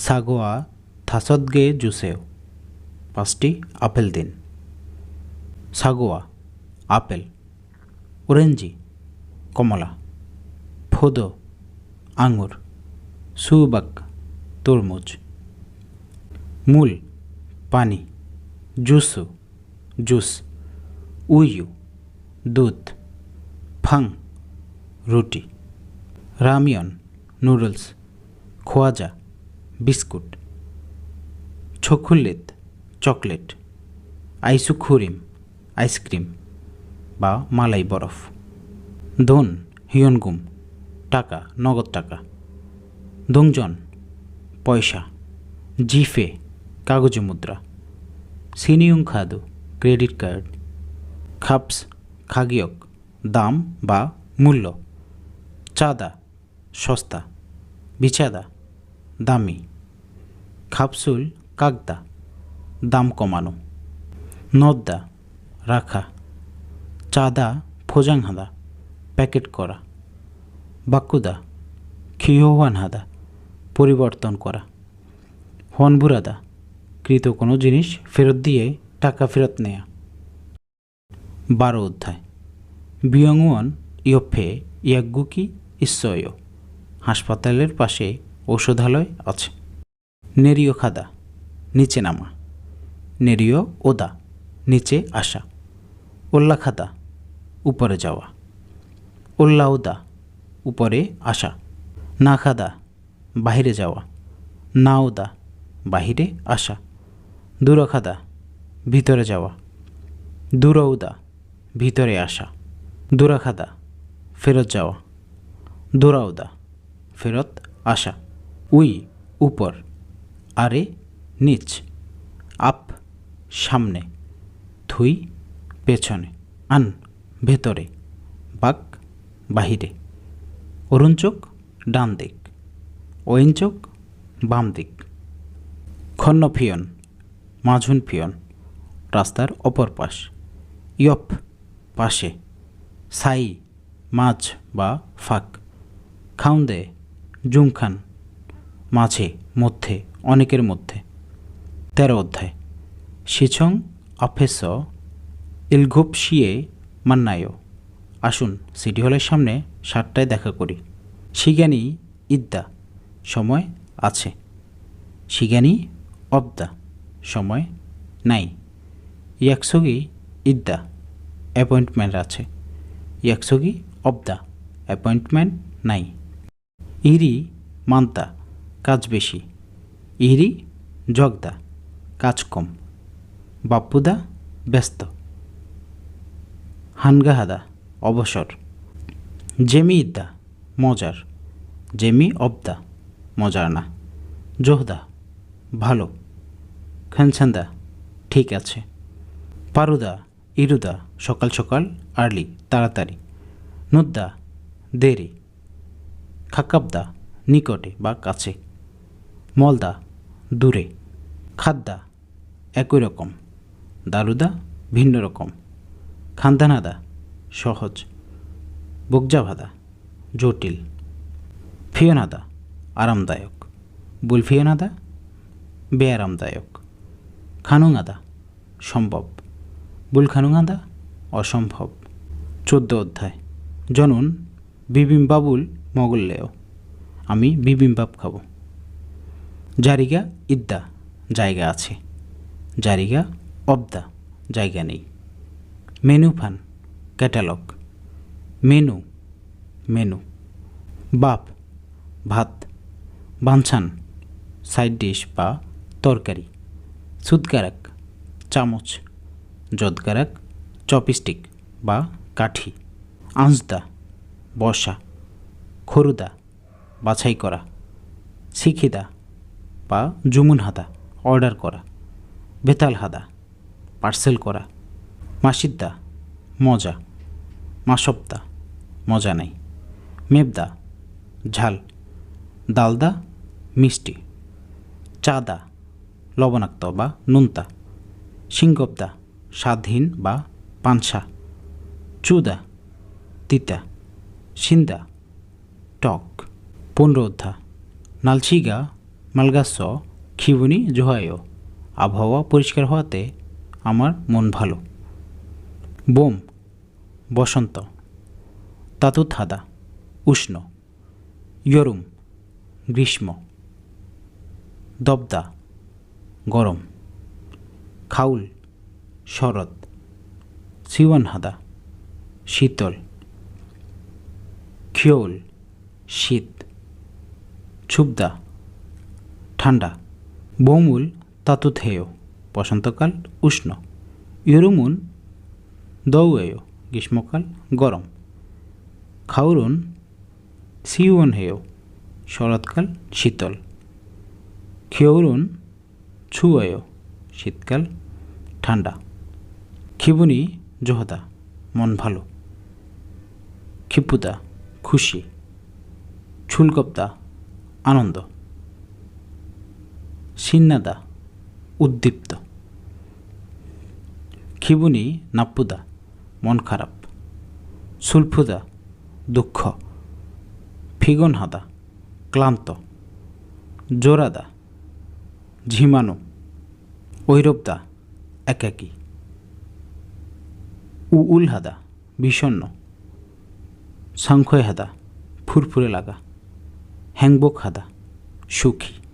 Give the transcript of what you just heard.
সাগোয়া থাসদগে জুসেও, 5টি আপেল দিন। সাগোয়া apple, orangey কমলা, ফোদো আঙুর, সুবাক তরমুজ। মূল পানি, জুসু জুস, উইয়ু দুধ, ফাং রুটি, রামিয়ন নুডলস, খোয়াজা বিস্কুট, ছোকুলিত চকলেট, আইসুখুরিম আইসক্রিম বা মালাই বরফ। দোন হিয়নগুম টাকা, নগদ টাকা। দোংজন পয়সা, জিফে কাগজে মুদ্রা। সিনিয়ং খাদু ক্রেডিট কার্ড। খাপস খাগিয়ক দাম বা মূল্য। চাঁদা সস্তা, বিচাদা দামি। খাপসুল কাগদা দাম কমানো। নদ্দা রাখা। চাঁদা ফোজাংহাদা প্যাকেট করা। বাকুদা খিওহানহাদা পরিবর্তন করা। হনবুরাদা কৃত কোনো জিনিস ফেরত দিয়ে টাকা ফেরত নেয়া। 12 অধ্যায়। বিয়ংওয়ান ইয়ফে ইয়াগুকি ইসয়, হাসপাতালের পাশে ঔষধালয় আছে। নেরিও খাদা নিচে নামা। নেরিও ওদা নিচে আসা। ওল্লা খাদা উপরে যাওয়া। ওল্লা ওদা উপরে আসা। না খাদা বাহিরে যাওয়া। না ওদা বাহিরে আসা। দূরখাদা ভিতরে যাওয়া। দূরৌদা ভিতরে আসা। দূরাখাদা ফেরত যাওয়া। দূরাউদা ফেরত আসা। উই উপর, আরে নিচ। আপ সামনে, থুই পেছনে। আন ভেতরে, বাক বাহিরে। অরুণচোক ডান দিক, ওয়েনচোক বাম দিক। খন্নফিয়ন মাঝুন ফিয়ন রাস্তার অপর পাশ। ইয়প পাশে। সাই মাঝ বা ফাঁক। খাউন্দে জুমখান মাঝে, মধ্যে, অনেকের মধ্যে। 13 অধ্যায়। শিছং আফেস ইলঘুপশিয়ে মান্নায়, আসুন সিটি হলের সামনে 7টায় দেখা করি। শিগানি ইদ্দা সময় আছে। শিগানি অবদা সময় নাই। ইয়াকসগি ইদ্দা অ্যাপয়েন্টমেন্ট আছে। ইয়াকসগি অবদা অ্যাপয়েন্টমেন্ট নাই। ইরি মান্তা কাজ বেশি। ইরি জগদা কাজ কম। বাপ্পুদা ব্যস্ত। হানগাহাদা অবসর। জেমি ইদ্দা মজার। জেমি অবদা মজার না। জোহদা ভালো। খানছান্দা ঠিক আছে। পারুদা ইরুদা সকাল সকাল, আর্লি তাড়াতাড়ি। নুদ্দা দেরি। খাকাবদা নিকটে বা কাছে। মলদা দূরে। খাদ্দা একই রকম। দারুদা ভিন্ন রকম। খান্দানাদা সহজ। বুকজাভাদা জটিল। ফিয়োনাদা আরামদায়ক। বুলফিয়োনাদা বেআরামদায়ক। খানুঙাদা সম্ভব। বুলখানুঙাদা অসম্ভব। 14 অধ্যায়। জনুন বিবিম্বাবুল মগল্লেও, আমি বিবিম্বাপ খাবো। জারিগা ইদ্দা জায়গা আছে। জারিগা অবদা জায়গা নেই। Menu fun catalogue. Menu menu. বাপ ভাত। বাঞ্ছান সাইড ডিশ বা তরকারি। সুদগারাক চামচ। যদগারাক চপস্টিক বা কাঠি। আঁচদা বসা। খরুদা বাছাই করা। শিখিদা বা জুমুন হাদা অর্ডার করা। বেতাল হাদা পার্সেল করা। মাসিদ্দা মজা। মাসবদা মজা নাই। মেবদা ঝাল। দালদা মিষ্টি। চাদা লবণাক্ত বা নুনতা। সিংগবদা স্বাদহীন বা পানসা। চুদা তিতা। সিন্দা টক। 15 অধ্যায়। নালচিগা মালগাছ খিবুনি জোহায় আবহাওয়া পরিষ্কার হওয়াতে আমার মন ভালো। বোম বসন্ত। তাতুথাদা উষ্ণ। ইয়রুম গ্রীষ্ম। দবদা গরম। খাউল শরৎ। সিওয়ানহাদা শীতল। খিওল শীত। ছুবদা ঠান্ডা। বৌমুল তাতুথেয় বসন্তকাল উষ্ণ। ইয়রুমুন দৌয়েয় গ্রীষ্মকাল গরম। খাউরুন সিওনহেয় শরৎকাল শীতল। খিয়ৌরুন ছুয়েয় শীতকাল ঠান্ডা। খিবুনি জোহদা মন ভালো। খিপুদা খুশি। ছুলকপ্তা আনন্দ। সিন্নাদা উদ্দীপ্ত। খিবুনি নাপ্পুদা মন খারাপ। সুলফুদা দুঃখ। ফিগনহাদা ক্লান্ত। জোরাদা ঝিমানো। ঐরবদা একাকী। উলহাদা বিষণ্ণ। সংখ্যহাদা ফুরফুরে লাগা। হ্যাংবক হাদা সুখী।